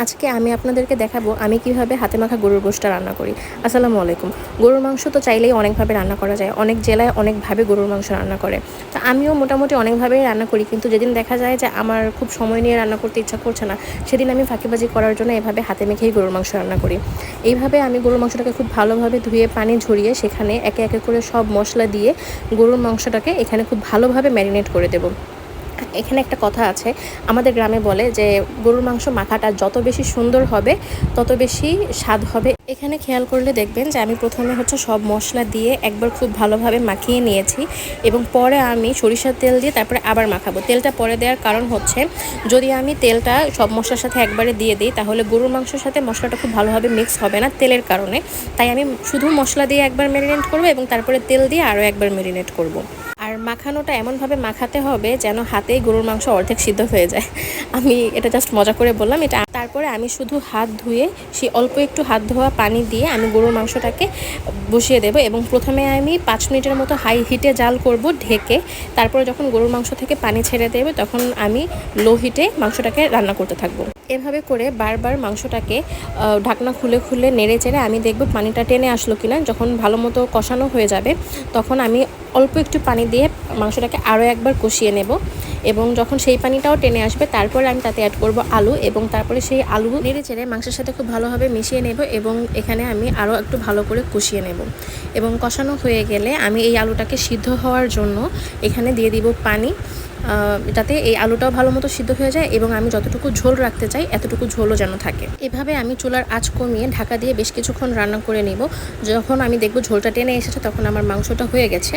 আজকে আমি আপনাদেরকে দেখাবো আমি কিভাবে হাতে মাখা গরুর গোশটা রান্না করি। আসসালামু আলাইকুম। গরুর মাংস তো চাইলেই অনেকভাবে রান্না করা যায়, অনেক জেলায় অনেকভাবে গরুর মাংস রান্না করে। তো আমিও মোটামুটি অনেকভাবেই রান্না করি, কিন্তু যেদিন দেখা যায় যে আমার খুব সময় নিয়ে রান্না করতে ইচ্ছা করছে না, সেদিন আমি ফাঁকিবাজি করার জন্য এভাবে হাতে মেখেই গরুর মাংস রান্না করি। এইভাবে আমি গরুর মাংসটাকে খুব ভালোভাবে ধুয়ে পানি ঝরিয়ে সেখানে একে একে করে সব মশলা দিয়ে গরুর মাংসটাকে এখানে খুব ভালোভাবে ম্যারিনেট করে দেবো। এখানে একটা কথা আছে, আমাদের গ্রামে বলে যে গরুর মাংস মাখাটা যত বেশি সুন্দর হবে তত বেশি স্বাদ হবে। এখানে খেয়াল করলে দেখবেন যে আমি প্রথমে সব মশলা দিয়ে একবার খুব ভালোভাবে মাখিয়ে নিয়েছি এবং পরে আমি সরিষার তেল দিয়ে তারপরে আবার মাখাবো। তেলটা পরে দেওয়ার কারণ হচ্ছে, যদি আমি তেলটা সব মশলার সাথে একবারে দিয়ে দিই তাহলে গরুর মাংসের সাথে মশলাটা খুব ভালোভাবে মিক্স হবে না তেলের কারণে। তাই আমি শুধু মশলা দিয়ে একবার ম্যারিনেট করবো এবং তারপরে তেল দিয়ে আরও একবার ম্যারিনেট করব। আর মাখানোটা এমনভাবে মাখাতে হবে যেন হাতেই গরুর মাংস অর্ধেক সিদ্ধ হয়ে যায়। আমি এটা জাস্ট মজা করে বললাম এটা। তারপরে আমি শুধু হাত ধুয়ে সেই অল্প একটু হাত ধোয়া পানি দিয়ে আমি গরুর মাংসটাকে বসিয়ে দেবো এবং প্রথমে আমি 5 মিনিটের মতো হাই হিটে জাল করব ঢেকে। তারপরে যখন গরুর মাংস থেকে পানি ছেড়ে দেবে তখন আমি লো হিটে মাংসটাকে রান্না করতে থাকবো। এভাবে করে বারবার মাংসটাকে ঢাকনা খুলে খুলে নেড়ে চেড়ে আমি দেখব পানিটা টেনে আসলো কিনা। যখন ভালো মতো কষানো হয়ে যাবে তখন আমি অল্প একটু পানি দিয়ে মাংসটাকে আরও একবার কষিয়ে নেব এবং যখন সেই পানিটাও টেনে আসবে তারপরে আমি তাতে অ্যাড করব আলু এবং তারপরে সেই আলু নেড়ে চেড়ে মাংসের সাথে খুব ভালোভাবে মিশিয়ে নেব এবং এখানে আমি আরও একটু ভালো করে কষিয়ে নেব। এবং কষানো হয়ে গেলে আমি এই আলুটাকে সিদ্ধ হওয়ার জন্য এখানে দিয়ে দিব পানি, যাতে এই আলুটাও ভালো মতো সিদ্ধ হয়ে যায় এবং আমি যতটুকু ঝোল রাখতে চাই এতটুকু ঝোলও যেন থাকে। এভাবে আমি চুলার আঁচ কমিয়ে ঢাকা দিয়ে বেশ কিছুক্ষণ রান্না করে নেব। যখন আমি দেখব ঝোলটা টেনে এসেছে তখন আমার মাংসটা হয়ে গেছে।